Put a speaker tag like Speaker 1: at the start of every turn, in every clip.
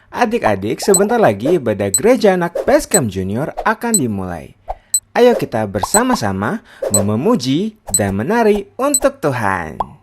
Speaker 1: Adik-adik, sebentar lagi ibadah gereja anak Basecamp Junior akan dimulai. Ayo kita bersama-sama memuji dan menari untuk Tuhan.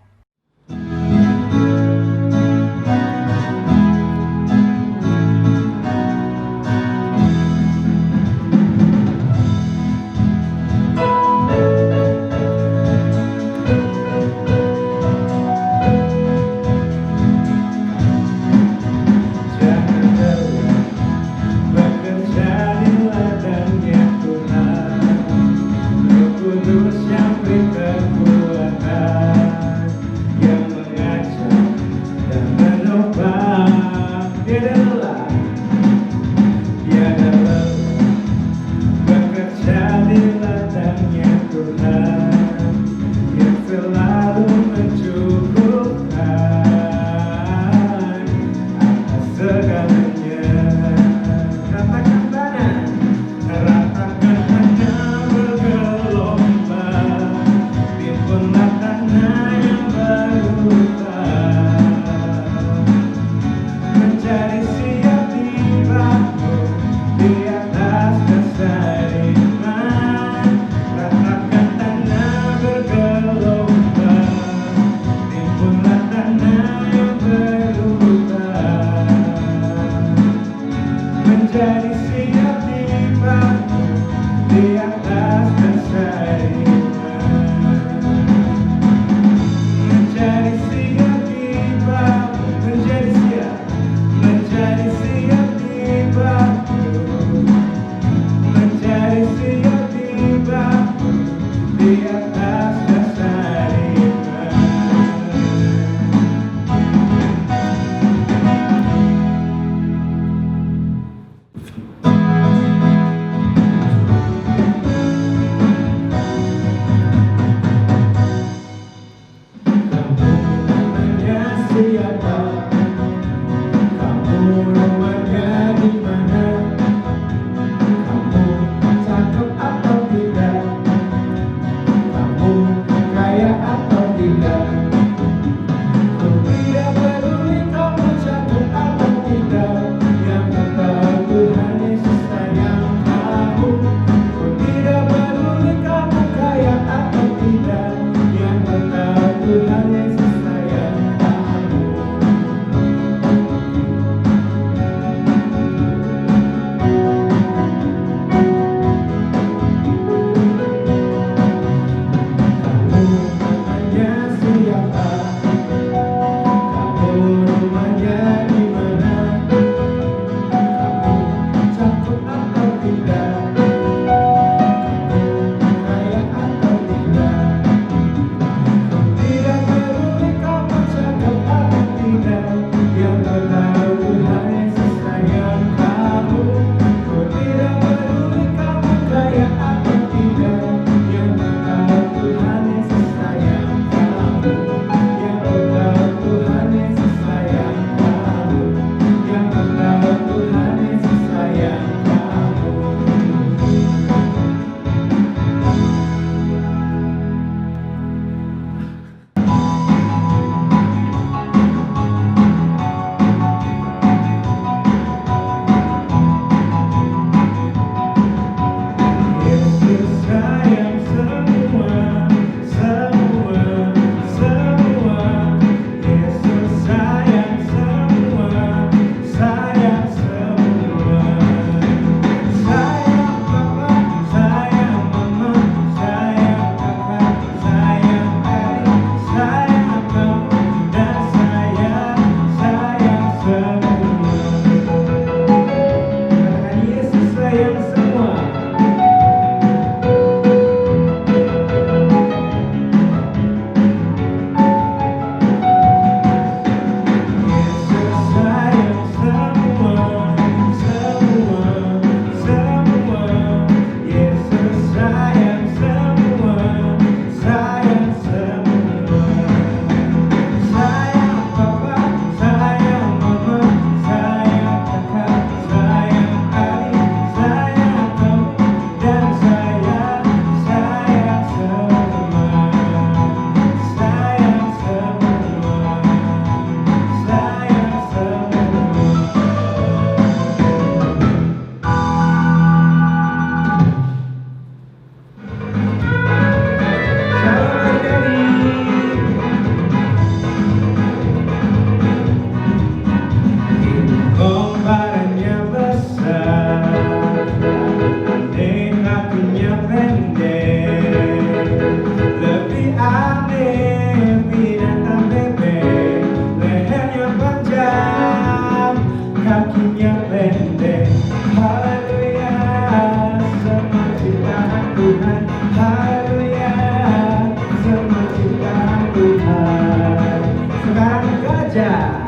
Speaker 1: gajah,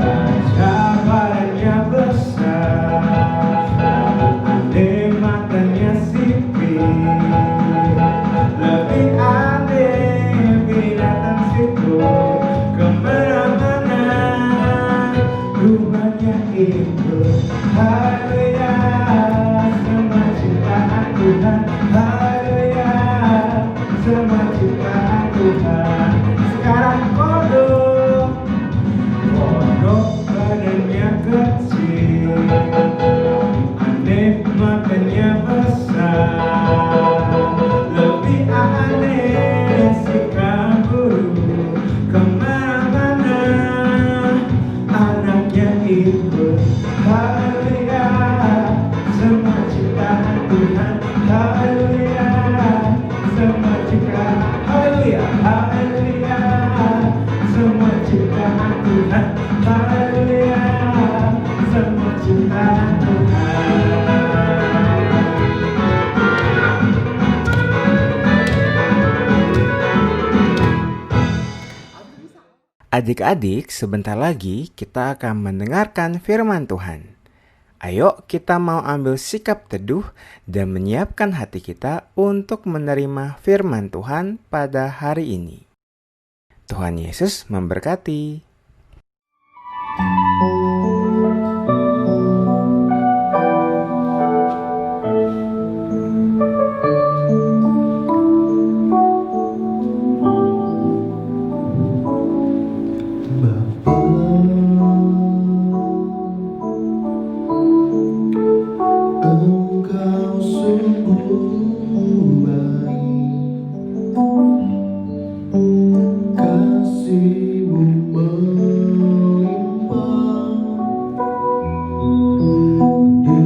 Speaker 1: gajah badannya besar, aneh matanya sipit, lebih aneh binatang situ, kemana-mana rumahnya itu. Haleluya, semua ciptaan Tuhan. Haleluya, semua ciptaan Tuhan. Sekarang kodok badannya kecil, aneh matanya besar, lebih aneh si kanguru, kemana-mana anaknya ikut. Haleluya, semua ciptaan Tuhan. Haleluya, semua ciptaan. Haleluya, haleluya, semua ciptaan Tuhan. Haleluya, semua ciptaan Tuhan. Adik-adik, sebentar lagi kita akan mendengarkan firman Tuhan. Ayo kita mau ambil sikap teduh dan menyiapkan hati kita untuk menerima firman Tuhan pada hari ini. Tuhan Yesus memberkati.
Speaker 2: Engkau sungguh baik, kasih-Mu melimpah di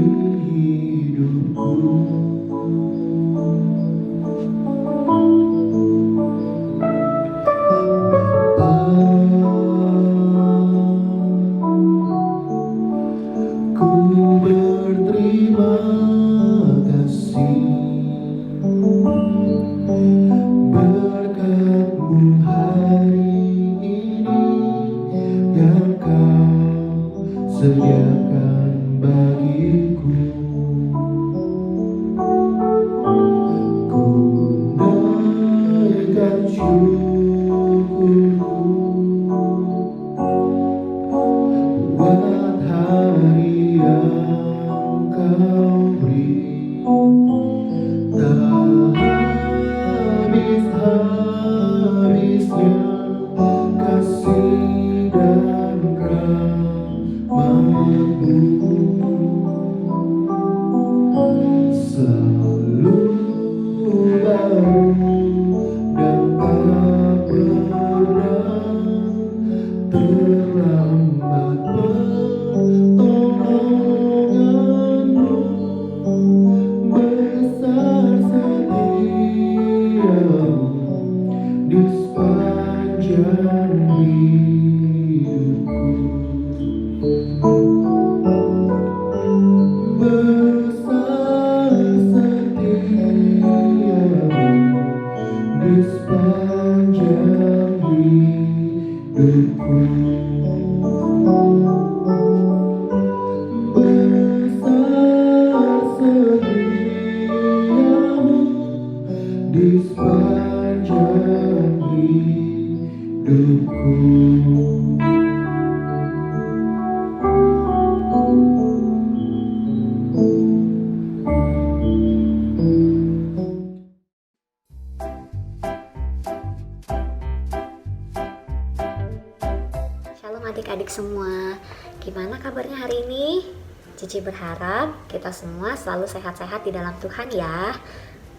Speaker 2: hidupku. Ku berterima kasih berkat-Mu hari ini yang Kau sediakan bagiku. Ku naikkan syukurku buat hari yang Kau beri, tak habis-habisnya kasih dan rahmat-Mu selalu baru dan tak pernah terlambat. Pertolongan-Mu besar setia-Mu di sepanjang hidupku. Besar setia-Mu di sepanjang hidupku. Besar setia-Mu di sepanjang hidupku.
Speaker 3: Shalom adik-adik semua, gimana kabarnya hari ini? Cici berharap kita semua selalu sehat-sehat di dalam Tuhan ya.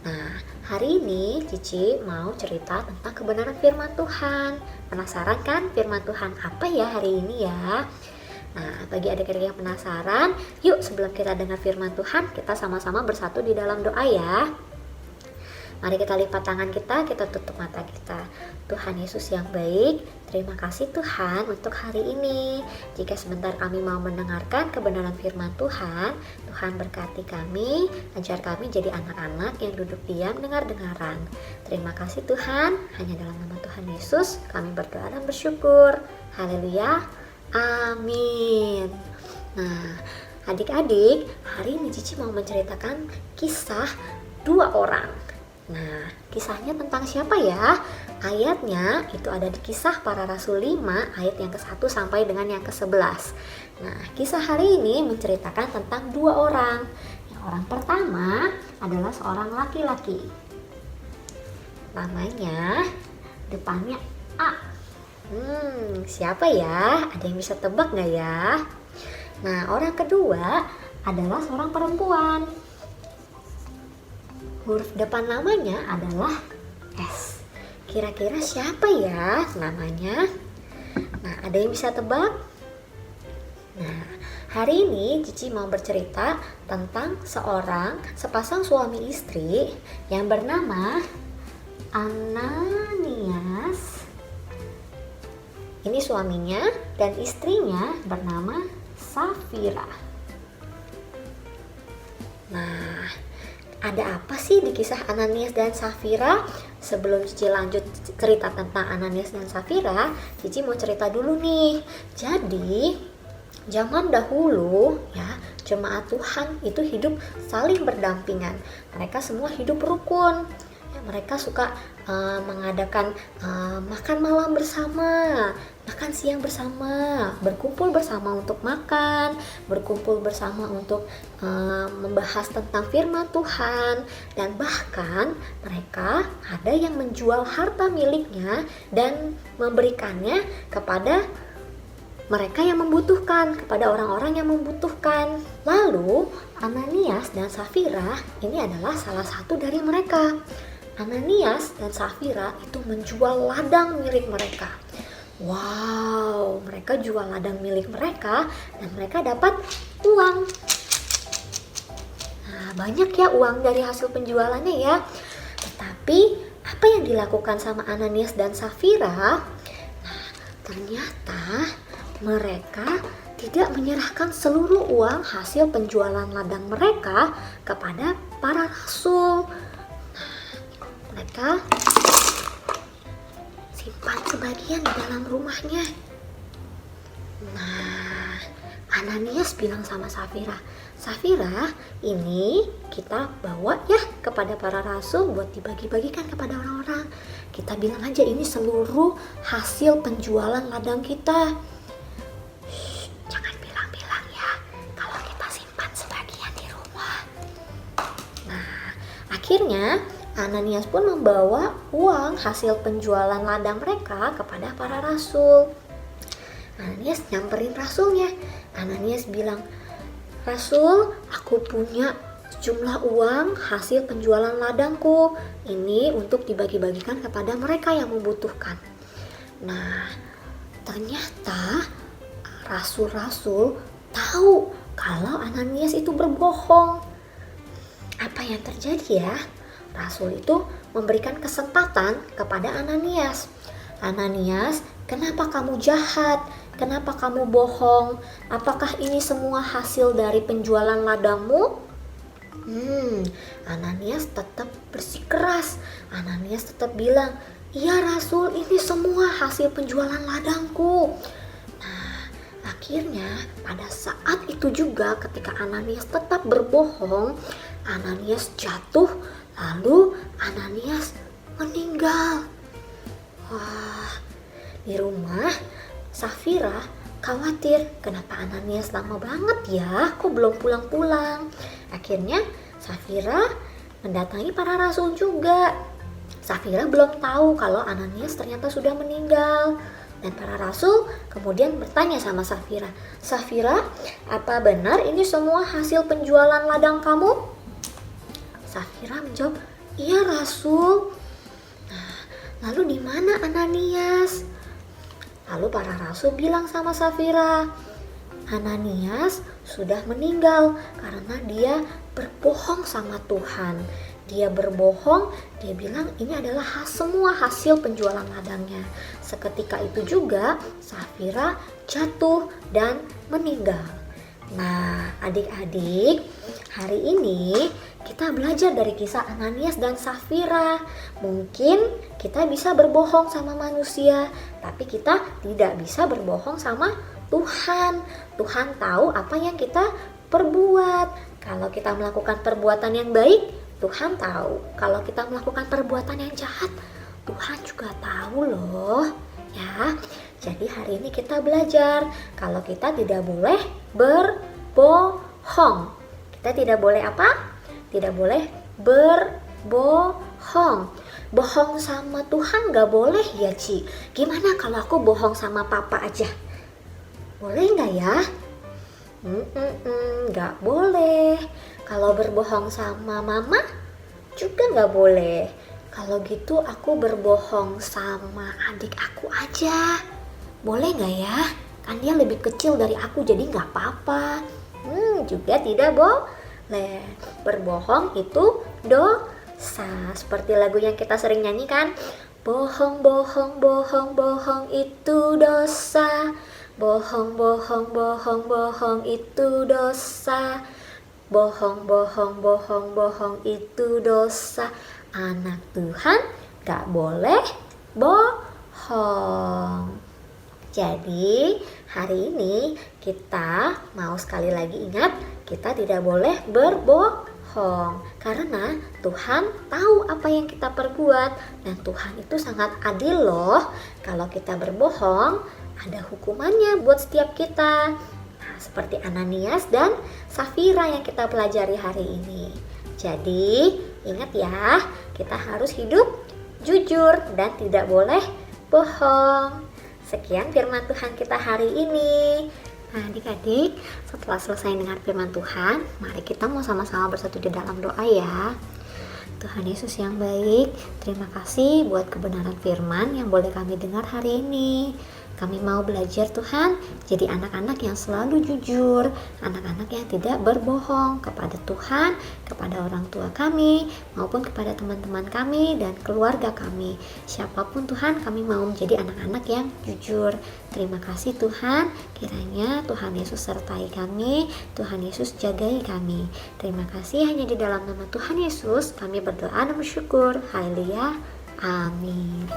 Speaker 3: Nah, hari ini Cici mau cerita tentang kebenaran firman Tuhan. Penasaran kan firman Tuhan apa ya hari ini ya? Nah, bagi adik-adik yang penasaran, yuk sebelum kita dengar firman Tuhan, kita sama-sama bersatu di dalam doa ya. Mari kita lipat tangan kita tutup mata kita. Tuhan Yesus yang baik, terima kasih Tuhan untuk hari ini. Jika sebentar kami mau mendengarkan kebenaran firman Tuhan, Tuhan berkati kami, ajar kami jadi anak-anak yang duduk diam dengar-dengaran. Terima kasih Tuhan, hanya dalam nama Tuhan Yesus kami berdoa dan bersyukur. Haleluya. Amin. Nah, adik-adik, hari ini Cici mau menceritakan kisah 2 orang. Nah, kisahnya tentang siapa ya? Ayatnya itu ada di Kisah Para Rasul 5 ayat yang ke-1 sampai dengan yang ke-11. Nah, kisah hari ini menceritakan tentang 2 orang. Yang orang pertama adalah seorang laki-laki. Namanya depannya A. Siapa ya? Ada yang bisa tebak gak ya? Nah, orang kedua adalah seorang perempuan. Huruf depan namanya adalah S. Kira-kira siapa ya namanya? Nah, ada yang bisa tebak? Nah, hari ini Cici mau bercerita tentang sepasang suami istri yang bernama Ananias. Ini suaminya dan istrinya bernama Safira. Nah, ada apa sih di kisah Ananias dan Safira? Sebelum Cici lanjut cerita tentang Ananias dan Safira, Cici mau cerita dulu nih. Jadi, zaman dahulu ya, jemaat Tuhan itu hidup saling berdampingan. Mereka semua hidup rukun. Ya, mereka suka mengadakan makan malam bersama, makan siang bersama, berkumpul bersama untuk makan, berkumpul bersama untuk membahas tentang firman Tuhan, dan bahkan mereka ada yang menjual harta miliknya dan memberikannya kepada mereka yang membutuhkan, kepada orang-orang yang membutuhkan. Lalu Ananias dan Safira ini adalah salah satu dari mereka. Ananias dan Safira itu menjual ladang milik mereka. Wow, mereka jual ladang milik mereka dan mereka dapat uang. Nah, banyak ya uang dari hasil penjualannya ya. Tetapi apa yang dilakukan sama Ananias dan Safira? Nah, ternyata mereka tidak menyerahkan seluruh uang hasil penjualan ladang mereka kepada para rasul. Mereka simpan sebagian di dalam rumahnya. Nah, Ananias bilang sama Safira, Safira, ini kita bawa ya kepada para rasul buat dibagi-bagikan kepada orang-orang. Kita bilang aja ini seluruh hasil penjualan ladang kita. Jangan bilang-bilang ya kalau kita simpan sebagian di rumah. Nah, akhirnya Ananias pun membawa uang hasil penjualan ladang mereka kepada para rasul. Ananias nyamperin rasulnya. Ananias bilang, Rasul, aku punya sejumlah uang hasil penjualan ladangku. Ini untuk dibagi-bagikan kepada mereka yang membutuhkan. Nah, ternyata rasul-rasul tahu kalau Ananias itu berbohong. Apa yang terjadi ya? Rasul itu memberikan kesempatan kepada Ananias. Ananias, kenapa kamu jahat? Kenapa kamu bohong? Apakah ini semua hasil dari penjualan ladangmu? Ananias tetap bersikeras. Ananias tetap bilang, iya Rasul, ini semua hasil penjualan ladangku. Nah, akhirnya pada saat itu juga ketika Ananias tetap berbohong, Ananias jatuh. Lalu Ananias meninggal. Wah, di rumah Safira khawatir, kenapa Ananias lama banget ya, kok belum pulang-pulang. Akhirnya Safira mendatangi para rasul juga. Safira belum tahu kalau Ananias ternyata sudah meninggal. Dan para rasul kemudian bertanya sama Safira, Safira, apa benar ini semua hasil penjualan ladang kamu? Safira menjawab, iya Rasul. Nah, lalu di mana Ananias? Lalu para rasul bilang sama Safira, Ananias sudah meninggal karena dia berbohong sama Tuhan. Dia berbohong, dia bilang ini adalah semua hasil penjualan ladangnya. Seketika itu juga Safira jatuh dan meninggal. Nah, adik-adik, hari ini kita belajar dari kisah Ananias dan Safira. Mungkin kita bisa berbohong sama manusia, tapi kita tidak bisa berbohong sama Tuhan. Tuhan tahu apa yang kita perbuat. Kalau kita melakukan perbuatan yang baik, Tuhan tahu. Kalau kita melakukan perbuatan yang jahat, Tuhan juga tahu loh. Ya, jadi hari ini kita belajar kalau kita tidak boleh berbohong. Kita tidak boleh apa? Tidak boleh berbohong. Bohong sama Tuhan gak boleh ya, Ci. Gimana kalau aku bohong sama papa aja? Boleh gak ya? Gak boleh. Kalau berbohong sama mama juga gak boleh. Kalau gitu aku berbohong sama adik aku aja. Boleh gak ya? Kan dia lebih kecil dari aku, jadi gak apa-apa. Juga tidak boleh. Berbohong itu dosa. Seperti lagu yang kita sering nyanyikan. Bohong, bohong, bohong, bohong itu dosa. Bohong, bohong, bohong, bohong itu dosa. Bohong, bohong, bohong, bohong itu dosa. Anak Tuhan gak boleh bohong. Jadi hari ini kita mau sekali lagi ingat, kita tidak boleh berbohong. Karena Tuhan tahu apa yang kita perbuat. Dan Tuhan itu sangat adil loh. Kalau kita berbohong, ada hukumannya buat setiap kita. Nah, seperti Ananias dan Safira yang kita pelajari hari ini. Jadi ingat ya, kita harus hidup jujur dan tidak boleh bohong. Sekian firman Tuhan kita hari ini. Nah, adik-adik, setelah selesai dengar firman Tuhan, mari kita mau sama-sama bersatu di dalam doa ya. Tuhan Yesus yang baik, terima kasih buat kebenaran firman yang boleh kami dengar hari ini. Kami mau belajar Tuhan, jadi anak-anak yang selalu jujur, anak-anak yang tidak berbohong kepada Tuhan, kepada orang tua kami, maupun kepada teman-teman kami dan keluarga kami. Siapapun Tuhan, kami mau menjadi anak-anak yang jujur. Terima kasih Tuhan, kiranya Tuhan Yesus sertai kami, Tuhan Yesus jagai kami. Terima kasih, hanya di dalam nama Tuhan Yesus kami berdoa dan bersyukur. Haleluya. Amin.